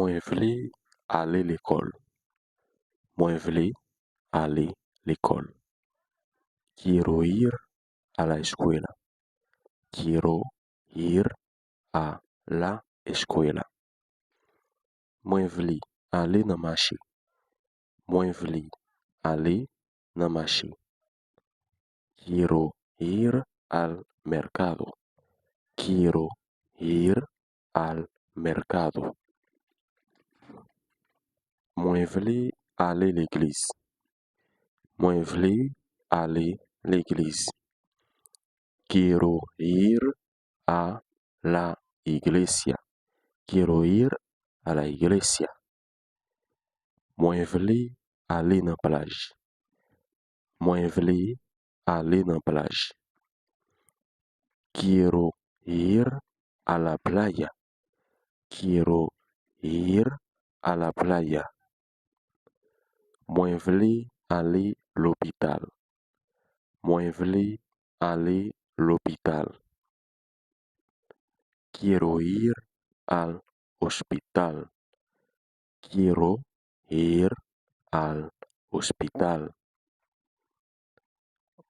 Mwen vle ale l'ekol. Mwen vle ale l'ekol. Quiero ir a la escuela. Quiero ir a la escuela. Mwen vle ale nan mache. Mwen vle ale nan mache. Quiero ir al mercado. Quiero ir al mercado. Mwen vle ale l'église. Mwen vle ale l'église. Quiero ir a la iglesia. Quiero ir a la iglesia. Mwen vle ale nan plage. Mwen vle ale nan plage. Quiero ir a la playa. Quiero ir a la playa. Mwen vle ale l'hôpital. Mwen vle ale l'hôpital. Quiero ir al hospital. Quiero ir al hospital.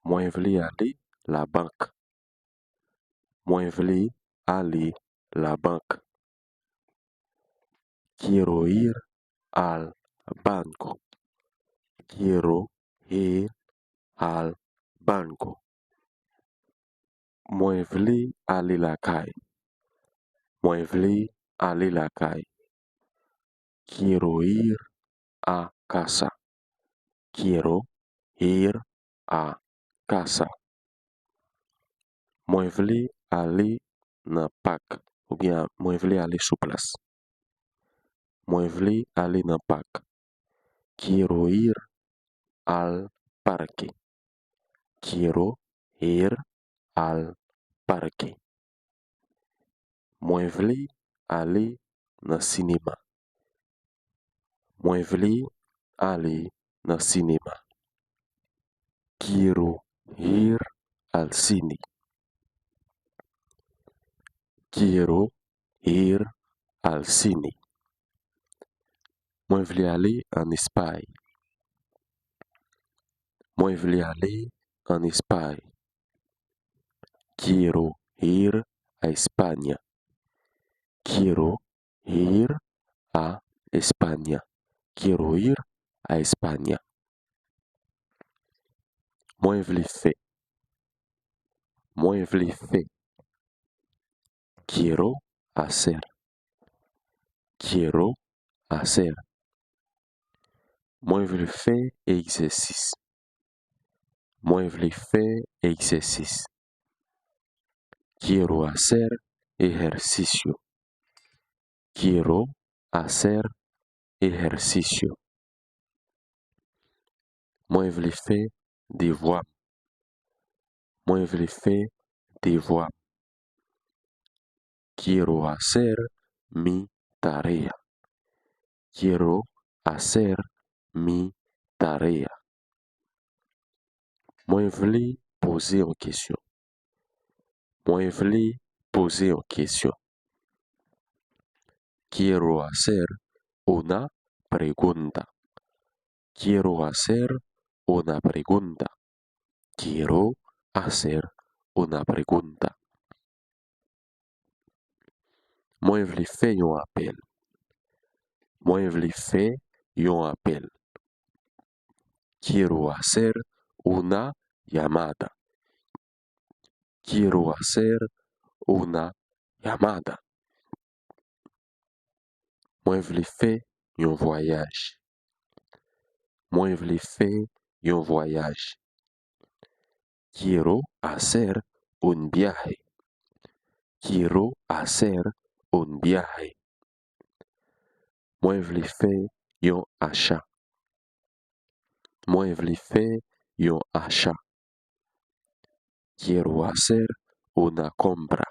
Mwen vle ale la banque. Mwen vle ale la banque. Quiero ir al banco. Quiero ir al banco. Mwen vle ale la calle. Mwen vle ale la calle. Quiero ir a casa. Quiero ir a casa. Mwen vle ale nan parc ou bien mwen vle ale sou place. Mwen vle ale nan parc. Quiero ir al parque. Quiero ir al parque. Mwen vle ale nan cinéma. Mwen vle ale nan cinéma. Quiero ir al cine. Quiero ir al cine. Mwen vle ale en Espagne. Mwen vle ale en Espagne. Quiero ir a España. Quiero ir a España. Quiero ir a España. Mwen vle fe. Mwen vle fe. Quiero hacer. Quiero hacer. Mwen vle fe exercice. Mwen vle fe exercice. Quiero hacer ejercicio. Quiero hacer ejercicio. Mwen vle fe devoir. Mwen vle fe devoir. Quiero hacer mi tarea. Quiero hacer mi tarea. Mwen vle poser en question. Mwen vle poser en question. Quiero hacer una pregunta. Quiero hacer una pregunta. Quiero hacer una pregunta. Mwen vle fe yon appel. Mwen vle fe yon appel. Quiero hacer una llamada. Quiero hacer una llamada. Mwen vle fe yon voyage. Mwen vle fe yon voyage. Quiero hacer un viaje. Quiero hacer un viaje. Mwen vle fe yon achat. Mwen vle fe yon achat. Quiero hacer una compra.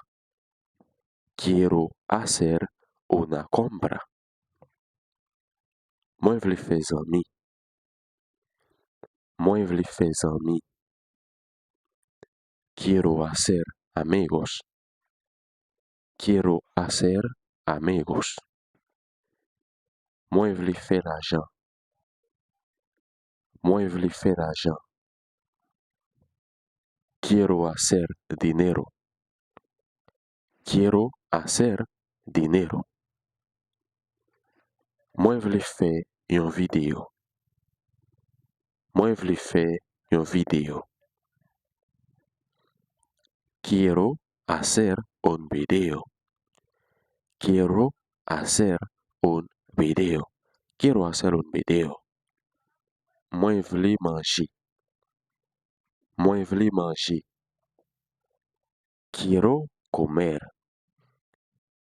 Quiero hacer una compra. Mwen vle fe zami. Mwen vle fe zami. Quiero hacer amigos. Quiero hacer amigos. Mwen vle fè l'ajan. Mwen vle fè l'ajan. Quiero hacer dinero. Quiero hacer dinero. Mwen vle fè yon video. Mwen vle fè yon video. Quiero hacer un video. Quiero hacer un video. Quiero hacer un video. Mwen vle manji. Mwen vle manji. Quiero comer.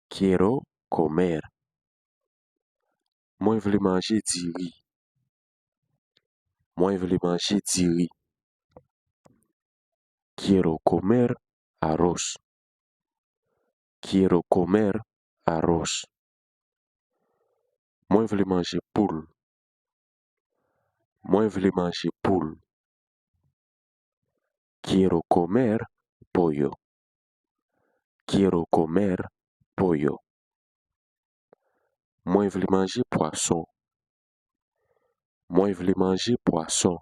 Quiero comer. Mwen vle manji di riz. Mwen vle manji di riz. Quiero comer arroz. Quiero comer arroz. Mwen vle manji poule. Mwen vle manji poule. Quiero comer pollo. Quiero comer pollo. Mwen vle manji poisson. Mwen vle manji poisson.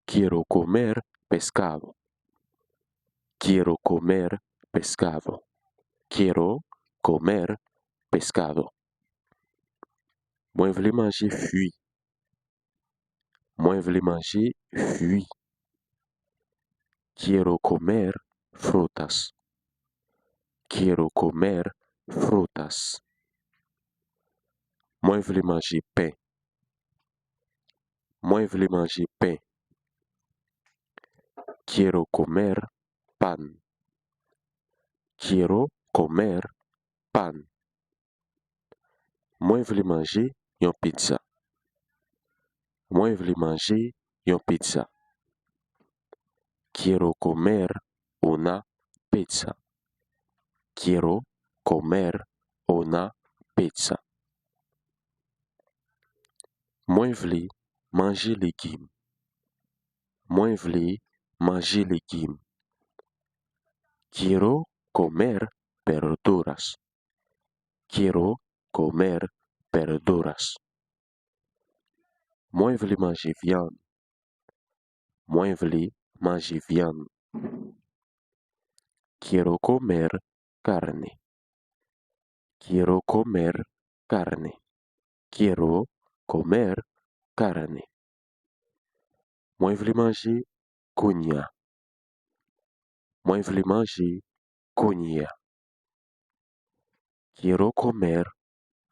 Quiero comer pescado. Quiero comer pescado. Quiero comer pescado. Mwen vle manji fruit. Mwen vle manji fruit. Quiero comer frutas. Quiero comer frutas. Mwen vle manji pain. Mwen vle manji pain. Quiero comer pan. Quiero comer pan. Mwen vle manji yon pizza. Mwen vle manji yon pizza. Quiero comer una pizza. Quiero comer una pizza. Mwen vle manji légumes. Mwen vle manji légumes. Quiero comer verduras. Quiero comer verduras. Mwen vle manji viande. Mwen vle manji viande. Quiero comer carne. Quiero comer carne. Quiero comer carne. Mwen vle manji konya. Mwen vle manji konya. Quiero comer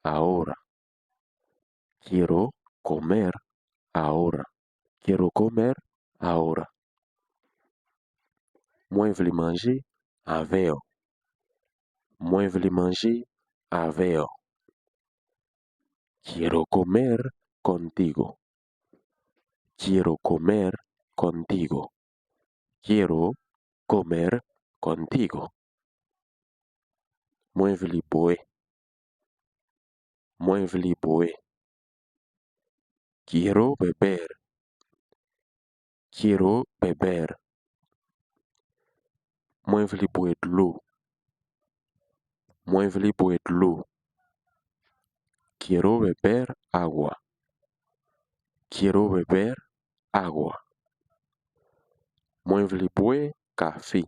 ahora. Quiero comer ahora. Quiero comer ahora. Mwen vle manji aveo. Mwen vle manji aveo. Quiero comer contigo. Quiero comer contigo. Quiero comer contigo. Mwen vle boire. Mwen vle boire. Quiero beber. Quiero beber. Mwen vle boire de l'eau. Mwen vle boire de l'eau. Quiero beber agua. Quiero beber agua. Mwen vle boire café.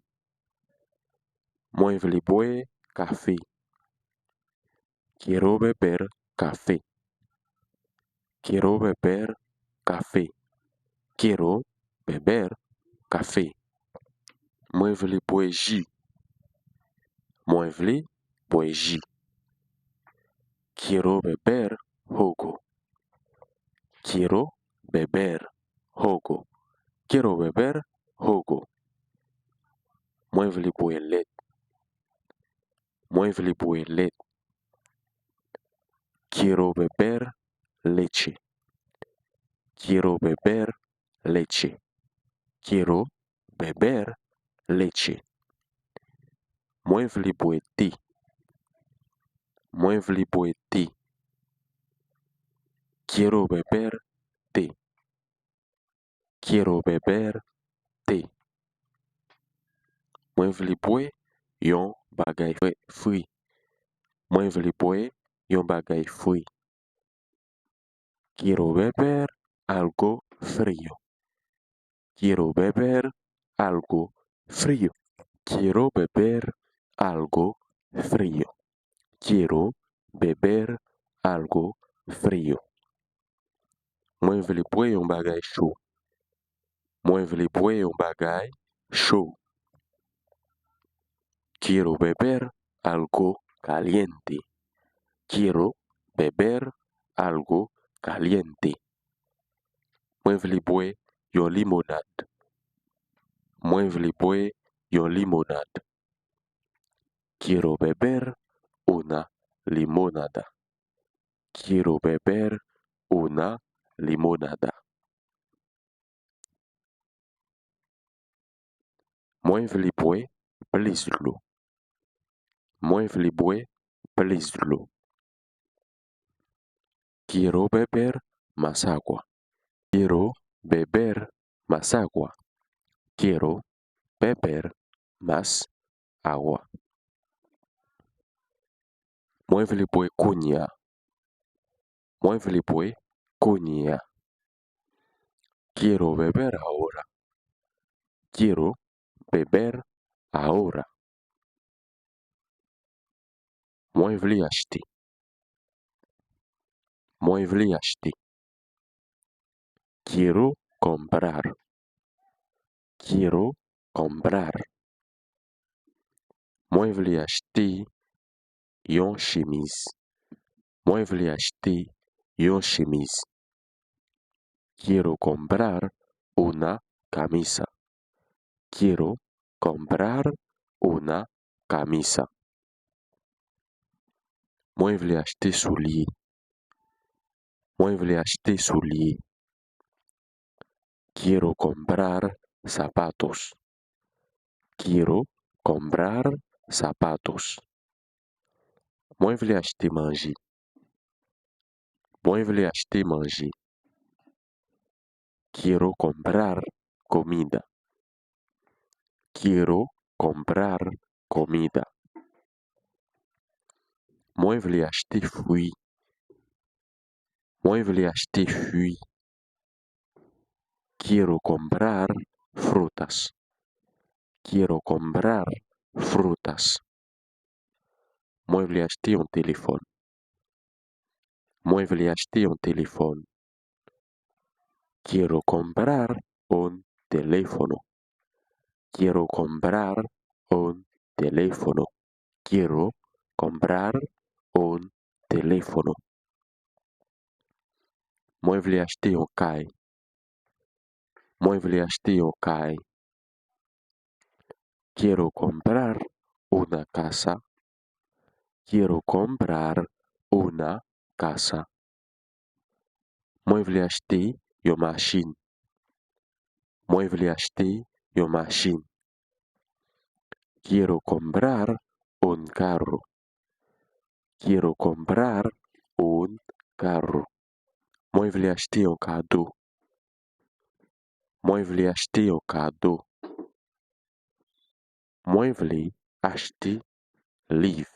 Mwen vle boire café. Quiero beber café. Quiero beber café. Quiero beber café. Mwen vle boire jus. Mwen vle boire jus. Quiero beber jugo. Quiero beber jugo. Quiero beber jugo. Mwen vle boire lait. Mwen vle boire lait. Quiero beber leche. Quiero beber leche. Quiero beber leche. Mwen vle boire thé. Mwen vle boire thé. Quiero beber thé. Quiero beber thé. Mwen vle boire yon bagay fri. Mwen vle boire yon bagay fri. Quiero beber algo frío. Quiero beber algo frío. Quiero beber algo frío. Quiero beber algo frío. Mwen vle boire yon bagay chaud. Mwen vle boire yon bagay chaud. Quiero beber algo caliente. Quiero beber algo caliente. Mwen vle boire yon limonade. Mwen vle boire yon limonade. Quiero beber una limonada. Quiero beber una limonada. Mwen vle boire plis l'eau. Mwen vle boire plis l'eau. Quiero beber más agua. Quiero beber más agua. Quiero beber más agua. Mwen vle boire konya. Mwen vle boire konya. Quiero beber ahora. Quiero beber ahora. Mwen vle acheter. Mwen vle acheter. Quiero comprar. Quiero comprar. Mwen vle acheter yon chemise. Mwen vle acheter yon chemise. Quiero comprar una camisa. Quiero comprar una camisa. Mwen vle acheter soulier. Mwen vle acheter soulier. Quiero comprar zapatos. Quiero comprar zapatos. Mwen vle acheter manger. Mwen vle acheter manger. Quiero comprar comida. Quiero comprar comida. Mwen vle acheter fruits. Mwen vle acheter fruits. Quiero comprar frutas. Quiero comprar frutas. Mwen vle acheter un téléphone. Mwen vle acheter un téléphone. Quiero comprar un teléfono. Quiero comprar un teléfono. Quiero comprar un teléfono. Mwen vle acheter un cahier. Mwen vle acheter un cahier. Quiero comprar una casa. Quiero comprar una casa. Mwen vle acheter yon machine. Mwen vle acheter yon machine. Quiero comprar un carro. Quiero comprar un carro. Mwen vle acheter un cadeau. Mwen vle acheter un cadeau. Mwen vle acheter livre.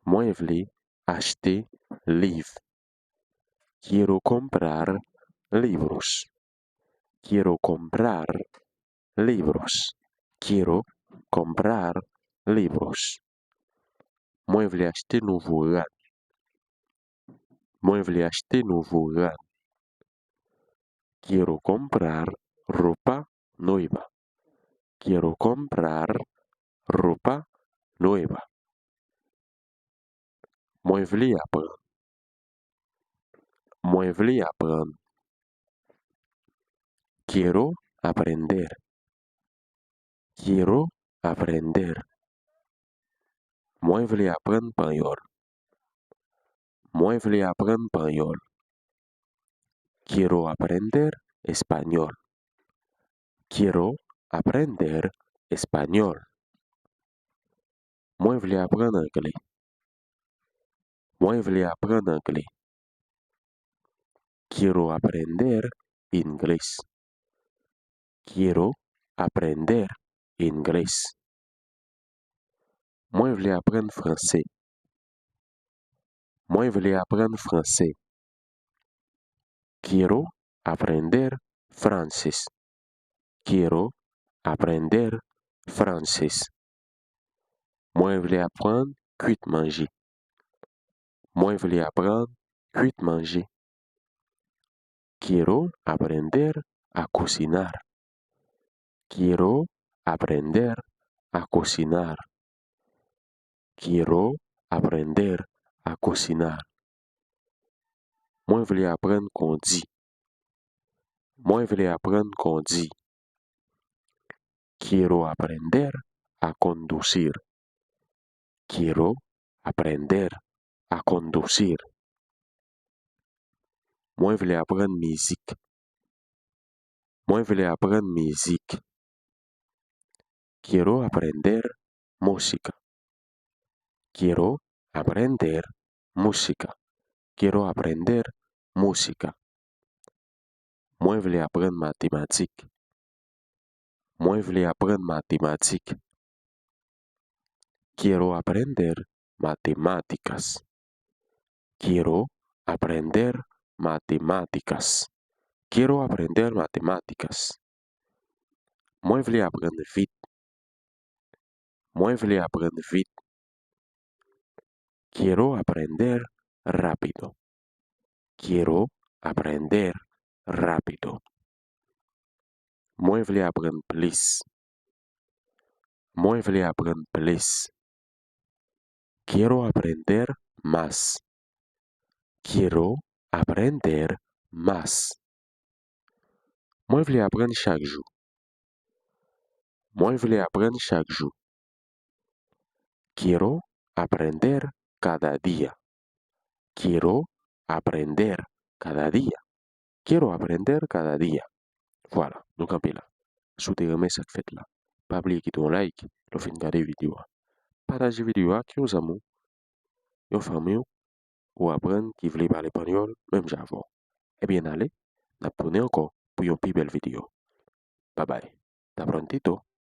Mwen vle acheter livre. Quiero comprar libros. Quiero comprar libros. Quiero comprar libros. Mwen vle acheter nouveau ran. Mwen vle acheter nouveau ran. Quiero comprar ropa nueva. Quiero comprar ropa nueva. Mwen vle apprendre. Mwen vle apprendre. Quiero aprender. Quiero aprender. Mwen vle apprendre panyol. Mwen vle apprendre panyol. Quiero aprender español. Quiero aprender español. Mwen vle apprendre anglais. Mwen vle apprendre anglais. Quiero aprender inglés. Quiero aprender inglés. Mwen vle apprendre français. Moi vle apprendre français. Quiero aprender francés. Quiero aprender francés. Moi vle apprendre cuit manger. Moi vle apprendre cuit manger. Quiero aprender a cocinar. Quiero aprender a cocinar. Quiero aprender a cocinar. Moi vle apprendre conduire. Moi vle apprendre conduire. Quiero aprender a conducir. Quiero aprender a conducir. Moi vle apprendre musique. Moi vle apprendre musique. Quiero aprender música. Quiero aprender música. Quiero aprender música. Moi vle apprendre mathématiques. Moi vle apprendre mathématiques. Quiero aprender matemáticas. Quiero aprender matemáticas. Quiero aprender matemáticas. Moi vle apprendre vite. Moi vle apprendre vite. Quiero aprender rápido. Quiero aprender rápido. Moi vle apprendre plus. Moi vle apprendre plus. Quiero aprender más. Quiero aprender más. Moi vle apprendre chaque jour. Moi vle apprendre chaque jour. Quiero aprender cada día. Quiero aprender cada día. Quiero aprender cada día. Voilà, nous campons là. Si vous aimez cette fête là, pas oublier de un like, le fin de vidéo. Partagez la vidéo avec vos amis, vos familles, ou apprendre qui veulent parler espagnol, même j'avance. Eh bien, allez, n'apprenez encore pour une plus belle vidéo. Bye bye. Ta prontito.